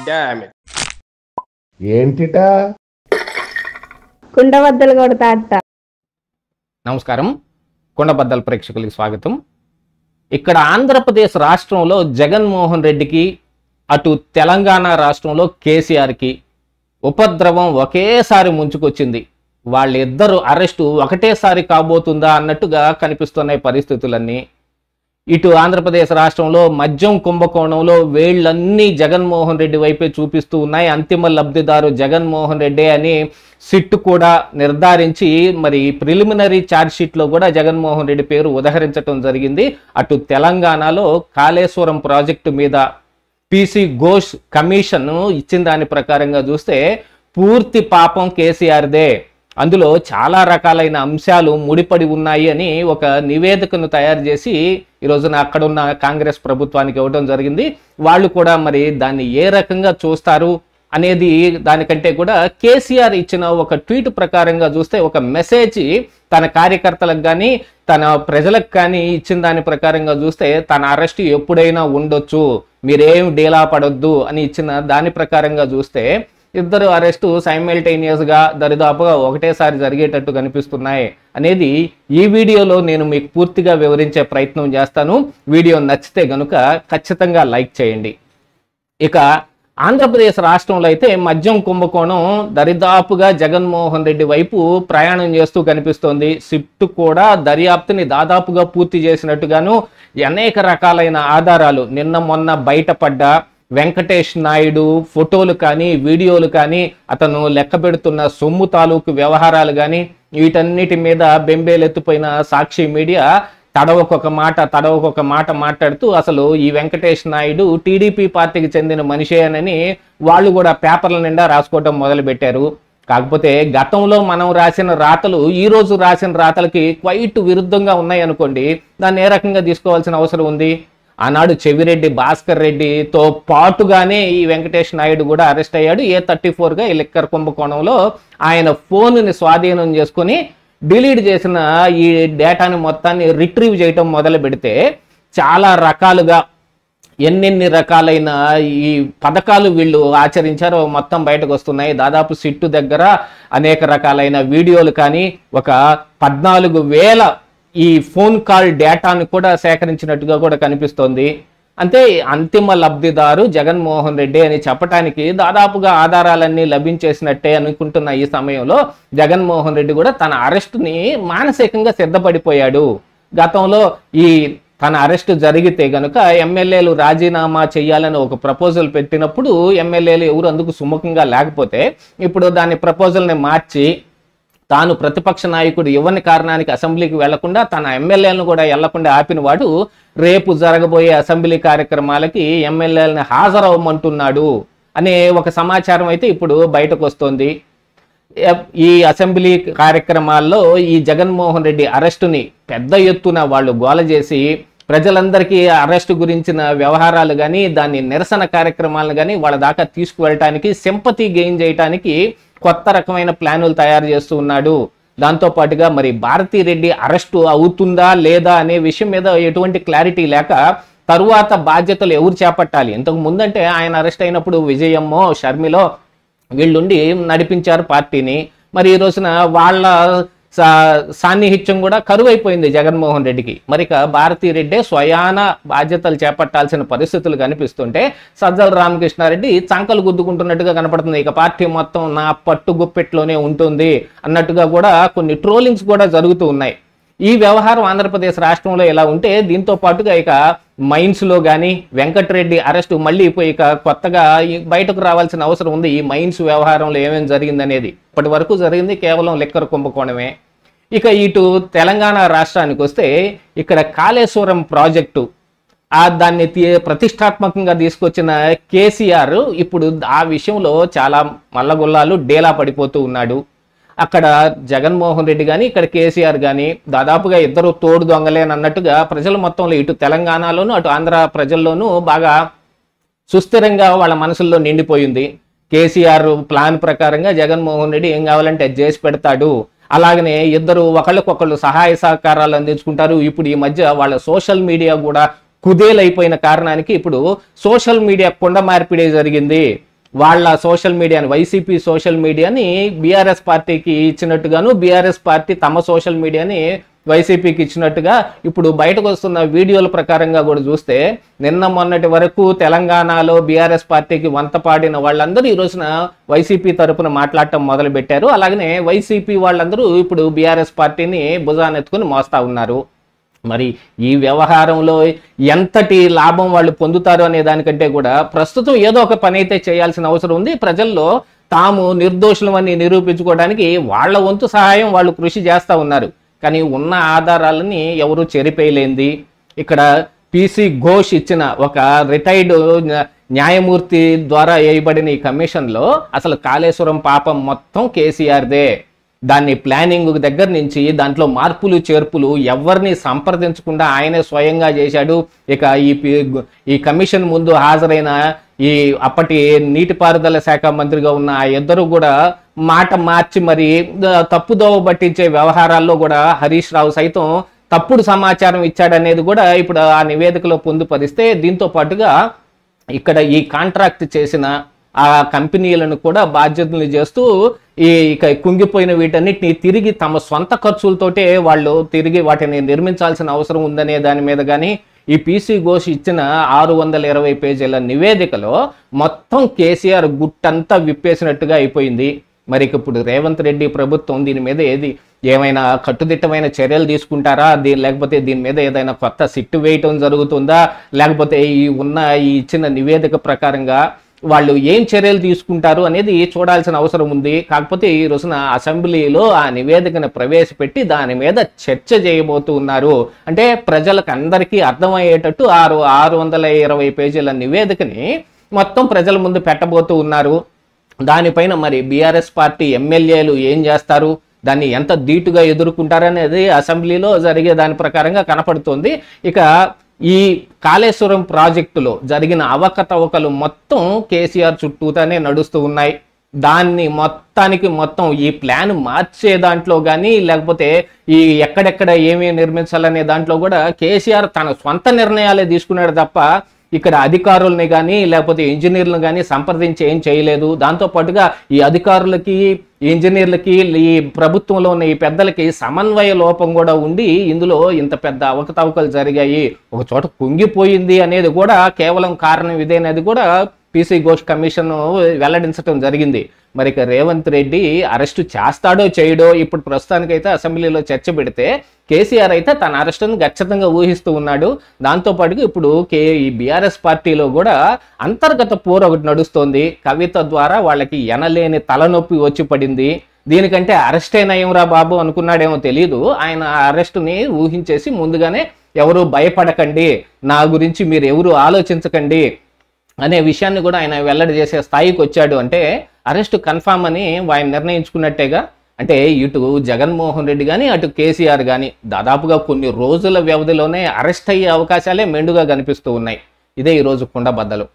Damn it. ఏంటిటా కుండబద్దలు కొడతా అత్త. నమస్కారం, కొండబద్దల ప్రేక్షకులకి స్వాగతం. ఇక్కడ ఆంధ్రప్రదేశ్ రాష్ట్రంలో జగన్మోహన్ రెడ్డికి, అటు తెలంగాణ రాష్ట్రంలో కేసీఆర్కి ఉపద్రవం ఒకేసారి ముంచుకొచ్చింది. వాళ్ళిద్దరు అరెస్టు ఒకటేసారి కాబోతుందా అన్నట్టుగా కనిపిస్తున్నాయి పరిస్థితులన్నీ. ఇటు ఆంధ్రప్రదేశ్ రాష్ట్రంలో మద్యం కుంభకోణంలో వేళ్లన్నీ జగన్మోహన్ రెడ్డి వైపే చూపిస్తూ ఉన్నాయి. అంతిమ లబ్ధిదారు జగన్మోహన్ రెడ్డి అని సిట్ కూడా నిర్ధారించి మరి ప్రిలిమినరీ ఛార్జ్ షీట్లో కూడా జగన్మోహన్ రెడ్డి పేరు ఉదహరించడం జరిగింది. అటు తెలంగాణలో కాళేశ్వరం ప్రాజెక్టు మీద పీసీ ఘోష్ కమిషన్ ఇచ్చిన దాని ప్రకారంగా చూస్తే పూర్తి పాపం కేసీఆర్దే, అందులో చాలా రకాలైన అంశాలు ముడిపడి ఉన్నాయి అని ఒక నివేదికను తయారు చేసి ఈ రోజున అక్కడున్న కాంగ్రెస్ ప్రభుత్వానికి ఇవ్వడం జరిగింది. వాళ్ళు కూడా మరి దాన్ని ఏ రకంగా చూస్తారు అనేది దానికంటే కూడా కేసీఆర్ ఇచ్చిన ఒక ట్వీట్ ప్రకారంగా చూస్తే ఒక మెసేజ్ తన కార్యకర్తలకు కానీ తన ప్రజలకు కానీ ఇచ్చిన దాని ప్రకారంగా చూస్తే తన అరెస్ట్ ఎప్పుడైనా ఉండొచ్చు, మీరేం డీలా పడొద్దు అని ఇచ్చిన దాని ప్రకారంగా చూస్తే ఇద్దరు అరెస్టు సైమల్టేనియస్గా దరిదాపుగా ఒకటేసారి జరిగేటట్టు కనిపిస్తున్నాయి అనేది ఈ వీడియోలో నేను మీకు పూర్తిగా వివరించే ప్రయత్నం చేస్తాను. వీడియో నచ్చితే గనుక ఖచ్చితంగా లైక్ చేయండి. ఇక ఆంధ్రప్రదేశ్ రాష్ట్రంలో అయితే మద్యం కుంభకోణం దరిదాపుగా జగన్మోహన్ రెడ్డి వైపు ప్రయాణం చేస్తూ కనిపిస్తోంది. సిట్ కూడా దర్యాప్తుని దాదాపుగా పూర్తి చేసినట్టుగాను అనేక రకాలైన ఆధారాలు నిన్న మొన్న బయటపడ్డ వెంకటేష్ నాయుడు ఫోటోలు కానీ వీడియోలు కానీ అతను లెక్క పెడుతున్న సొమ్ము తాలూకు వ్యవహారాలు కానీ వీటన్నిటి మీద బెంబేలెత్తిపోయిన సాక్షి మీడియా తడవకొక మాట మాట్లాడుతూ అసలు ఈ వెంకటేష్ నాయుడు టీడీపీ పార్టీకి చెందిన మనిషేనని వాళ్ళు కూడా పేపర్ల నిండా రాసుకోవటం మొదలుపెట్టారు. కాకపోతే గతంలో మనం రాసిన రాతలు ఈ రోజు రాసిన రాతలకి క్వైట్ విరుద్ధంగా ఉన్నాయి అనుకోండి, దాన్ని ఏ రకంగా తీసుకోవాల్సిన అవసరం ఉంది? ఆనాడు చెవిరెడ్డి భాస్కర్ రెడ్డితో పాటుగానే ఈ వెంకటేష్ నాయుడు కూడా అరెస్ట్ అయ్యాడు. A34గా ఈ లిక్కర్ కుంభకోణంలో ఆయన ఫోన్ని స్వాధీనం చేసుకుని డిలీట్ చేసిన ఈ డేటాని మొత్తాన్ని రిట్రీవ్ చేయటం మొదలు పెడితే చాలా రకాలుగా ఎన్నెన్ని రకాలైన ఈ పథకాలు వీళ్ళు ఆచరించారో మొత్తం బయటకు వస్తున్నాయి. దాదాపు సిట్టు దగ్గర అనేక రకాలైన వీడియోలు కానీ ఒక 14,000 ఈ ఫోన్ కాల్ డేటాను కూడా సేకరించినట్టుగా కూడా కనిపిస్తోంది. అంటే అంతిమ లబ్ధిదారు జగన్మోహన్ రెడ్డి అని చెప్పడానికి దాదాపుగా ఆధారాలన్నీ లభించేసినట్టే అనుకుంటున్న ఈ సమయంలో జగన్మోహన్ రెడ్డి కూడా తన అరెస్టుని మానసికంగా సిద్ధపడిపోయాడు. గతంలో ఈ తన అరెస్టు జరిగితే గనుక ఎమ్మెల్యేలు రాజీనామా చేయాలని ఒక ప్రపోజల్ పెట్టినప్పుడు ఎమ్మెల్యేలు ఎవరు అందుకు సుముఖంగా లేకపోతే ఇప్పుడు దాని ప్రపోజల్ని మార్చి తాను ప్రతిపక్ష నాయకుడు ఇవ్వని కారణానికి అసెంబ్లీకి వెళ్లకుండా తన ఎమ్మెల్యేలను కూడా వెళ్లకుండా ఆపిన వాడు రేపు జరగబోయే అసెంబ్లీ కార్యక్రమాలకి ఎమ్మెల్యేలను హాజరవ్వమంటున్నాడు అనే ఒక సమాచారం అయితే ఇప్పుడు బయటకు వస్తోంది. ఈ అసెంబ్లీ కార్యక్రమాల్లో ఈ జగన్మోహన్ రెడ్డి అరెస్టుని పెద్ద ఎత్తున వాళ్ళు గోల చేసి ప్రజలందరికీ అరెస్టు గురించిన వ్యవహారాలు కానీ దాన్ని నిరసన కార్యక్రమాలను కానీ వాళ్ళ దాకా తీసుకువెళ్ళటానికి సింపతి గెయిన్ చేయడానికి కొత్త రకమైన ప్లానులు తయారు చేస్తూ ఉన్నాడు. దాంతో పాటుగా మరి భారతీ రెడ్డి అరెస్టు అవుతుందా లేదా అనే విషయం మీద ఎటువంటి క్లారిటీ లేక తరువాత బాధ్యతలు ఎవరు చేపట్టాలి? ఇంతకు ముందంటే ఆయన అరెస్ట్ అయినప్పుడు విజయమ్మో షర్మిలో వీళ్ళుండి నడిపించారు పార్టీని. మరి ఈ రోజున వాళ్ళ సాన్నిహిత్యం కూడా కరువైపోయింది జగన్మోహన్ రెడ్డికి. మరి ఇక భారతీ రెడ్డి స్వయాన బాధ్యతలు చేపట్టాల్సిన పరిస్థితులు కనిపిస్తుంటే సజ్జల రామకృష్ణారెడ్డి చంకలు గుద్దుకుంటున్నట్టుగా కనపడుతుంది. ఇక పార్టీ మొత్తం నా పట్టుగుప్పెట్లోనే ఉంటుంది అన్నట్టుగా కూడా కొన్ని ట్రోలింగ్స్ కూడా జరుగుతూ ఉన్నాయి. ఈ వ్యవహారం ఆంధ్రప్రదేశ్ రాష్ట్రంలో ఎలా ఉంటే దీంతో పాటుగా ఇక మైన్స్లో కానీ వెంకటరెడ్డి అరెస్టు మళ్ళీ ఇప్పుడు ఇక కొత్తగా బయటకు రావాల్సిన అవసరం ఉంది. ఈ మైన్స్ వ్యవహారంలో ఏమేమి జరిగిందనేది ఇప్పటి వరకు జరిగింది కేవలం లిక్కర్ కుంభకోణమే. ఇక ఇటు తెలంగాణ రాష్ట్రానికి వస్తే ఇక్కడ కాళేశ్వరం ప్రాజెక్టు దాన్ని ప్రతిష్టాత్మకంగా తీసుకొచ్చిన కేసీఆర్ ఇప్పుడు ఆ విషయంలో చాలా మల్లగొల్లాలు డేలా పడిపోతూ ఉన్నాడు. అక్కడ జగన్మోహన్ రెడ్డి కానీ ఇక్కడ కేసీఆర్ కానీ దాదాపుగా ఇద్దరు తోడు దొంగలేనన్నట్టుగా ప్రజల మొత్తంలో ఇటు తెలంగాణలోను అటు ఆంధ్ర ప్రజల్లోనూ బాగా సుస్థిరంగా వాళ్ళ మనసుల్లో నిండిపోయింది. కేసీఆర్ ప్లాన్ ప్రకారంగా జగన్మోహన్ రెడ్డి ఏం కావాలంటే అది చేసి పెడతాడు, అలాగనే ఇద్దరు ఒకళ్ళకొకళ్ళు సహాయ సహకారాలు అందించుకుంటారు. ఇప్పుడు ఈ మధ్య వాళ్ళ సోషల్ మీడియా కూడా కుదేలైపోయిన కారణానికి ఇప్పుడు సోషల్ మీడియా కొండ మార్పిడి జరిగింది. వాళ్ళ సోషల్ మీడియాని, వైసీపీ సోషల్ మీడియాని బీఆర్ఎస్ పార్టీకి ఇచ్చినట్టుగాను, బీఆర్ఎస్ పార్టీ తమ సోషల్ మీడియాని వైసీపీకి ఇచ్చినట్టుగా ఇప్పుడు బయటకు వస్తున్న వీడియోల ప్రకారంగా కూడా చూస్తే నిన్న మొన్నటి వరకు తెలంగాణలో బీఆర్ఎస్ పార్టీకి వంత పాడిన వాళ్ళందరూ ఈ రోజున వైసీపీ తరపున మాట్లాడటం మొదలు పెట్టారు. అలాగనే వైసీపీ వాళ్ళందరూ ఇప్పుడు బీఆర్ఎస్ పార్టీని భుజానెత్తుకుని మోస్తా ఉన్నారు. మరి ఈ వ్యవహారంలో ఎంతటి లాభం వాళ్ళు పొందుతారు అనే దానికంటే కూడా ప్రస్తుతం ఏదో ఒక పని అయితే చేయాల్సిన అవసరం ఉంది. ప్రజల్లో తాము నిర్దోషులమని నిరూపించుకోవడానికి వాళ్ళ వంతు సహాయం వాళ్ళు కృషి చేస్తూ ఉన్నారు. కానీ ఉన్న ఆధారాలని ఎవరు చెరిపేయలేంది. ఇక్కడ పిసి ఘోష్ ఇచ్చిన ఒక రిటైర్డ్ న్యాయమూర్తి ద్వారా వేయబడిన ఈ కమిషన్లో అసలు కాళేశ్వరం పాపం మొత్తం కేసీఆర్దే. దాన్ని ప్లానింగ్ దగ్గర నుంచి దాంట్లో మార్పులు చేర్పులు ఎవరిని సంప్రదించకుండా ఆయనే స్వయంగా చేశాడు. ఇక ఈ కమిషన్ ముందు హాజరైన ఈ అప్పటి నీటిపారుదల శాఖ మంత్రిగా ఉన్న ఆ ఇద్దరు కూడా మాట మార్చి మరి తప్పుదోవ పట్టించే వ్యవహారాల్లో కూడా హరీష్ రావు సైతం తప్పుడు సమాచారం ఇచ్చాడనేది కూడా ఇప్పుడు ఆ నివేదికలో పొందుపరిస్తే, దీంతో పాటుగా ఇక్కడ ఈ కాంట్రాక్ట్ చేసిన ఆ కంపెనీలను కూడా బాధ్యతలు చేస్తూ ఇక కుంగిపోయిన వీటన్నిటిని తిరిగి తమ సొంత ఖర్చులతోటే వాళ్ళు తిరిగి వాటిని నిర్మించాల్సిన అవసరం ఉందనే దాని మీద కానీ ఈ పిసి ఘోష్ ఇచ్చిన 620 పేజీల నివేదికలో మొత్తం కేసీఆర్ గుట్టంతా విప్పేసినట్టుగా అయిపోయింది. మరి ఇప్పుడు రేవంత్ రెడ్డి ప్రభుత్వం దీని మీద ఏమైనా కట్టుదిట్టమైన చర్యలు తీసుకుంటారా, లేకపోతే దీని మీద ఏదైనా కొత్త సిట్టు వేయటం జరుగుతుందా, లేకపోతే ఈ ఇచ్చిన నివేదిక ప్రకారంగా వాళ్ళు ఏం చర్యలు తీసుకుంటారు అనేది చూడాల్సిన అవసరం ఉంది. కాకపోతే ఈ రోజున అసెంబ్లీలో ఆ నివేదికను ప్రవేశపెట్టి దాని మీద చర్చ చేయబోతూ ఉన్నారు. అంటే ప్రజలకు అందరికీ అర్థమయ్యేటట్టు 620 పేజీల నివేదికని మొత్తం ప్రజల ముందు పెట్టబోతూ ఉన్నారు. దానిపైన మరి బీఆర్ఎస్ పార్టీ ఎమ్మెల్యేలు ఏం చేస్తారు, దాన్ని ఎంత ధీటుగా ఎదుర్కొంటారనేది అసెంబ్లీలో జరిగే దాని ప్రకారంగా కనపడుతుంది. ఇక ఈ కాళేశ్వరం ప్రాజెక్టులో జరిగిన అవకతవకలు మొత్తం కేసీఆర్ చుట్టూతానే నడుస్తూ ఉన్నాయి. దాన్ని మొత్తం ఈ ప్లాన్ మార్చే దాంట్లో కానీ లేకపోతే ఈ ఎక్కడెక్కడ ఏమేమి నిర్మించాలనే దాంట్లో కూడా కేసీఆర్ తన సొంత నిర్ణయాలే తీసుకున్నాడు తప్ప ఇక్కడ అధికారుల్ని కానీ లేకపోతే ఇంజనీర్లను కానీ సంప్రదించి ఏం చేయలేదు. దాంతోపాటుగా ఈ అధికారులకి ఇంజనీర్లకి ఈ ప్రభుత్వంలో ఉన్న ఈ పెద్దలకి సమన్వయ లోపం కూడా ఉండి ఇందులో ఇంత పెద్ద అవకతవకలు జరిగాయి, ఒక చోట కుంగిపోయింది అనేది కూడా కేవలం కారణం ఇదేనది కూడా పిసి ఘోష్ కమిషన్ వెల్లడించడం జరిగింది. మరి ఇక రేవంత్ రెడ్డి అరెస్టు చేస్తాడో చేయడో ఇప్పుడు ప్రస్తుతానికైతే అసెంబ్లీలో చర్చ పెడితే కేసీఆర్ అయితే తన అరెస్టును ఖచ్చితంగా ఊహిస్తూ ఉన్నాడు. దాంతోపాటుగా ఇప్పుడు ఈ బీఆర్ఎస్ పార్టీలో కూడా అంతర్గత పోరు ఒకటి నడుస్తోంది. కవిత ద్వారా వాళ్ళకి ఎనలేని తలనొప్పి వచ్చి పడింది. దీనికంటే అరెస్టే నయంరా బాబు అనుకున్నాడేమో తెలియదు. ఆయన అరెస్టుని ఊహించేసి ముందుగానే ఎవరు భయపడకండి, నా గురించి మీరు ఎవరు ఆలోచించకండి అనే విషయాన్ని కూడా ఆయన వెల్లడి చేసే స్థాయికి వచ్చాడు. అంటే అరెస్టు కన్ఫామ్ అని ఆయన నిర్ణయించుకున్నట్టేగా. అంటే ఇటు జగన్మోహన్ రెడ్డి కానీ అటు కేసీఆర్ కానీ దాదాపుగా కొన్ని రోజుల వ్యవధిలోనే అరెస్ట్ అయ్యే అవకాశాలే మెండుగా కనిపిస్తూ ఉన్నాయి. ఇదే ఈరోజు కుండబద్దలు.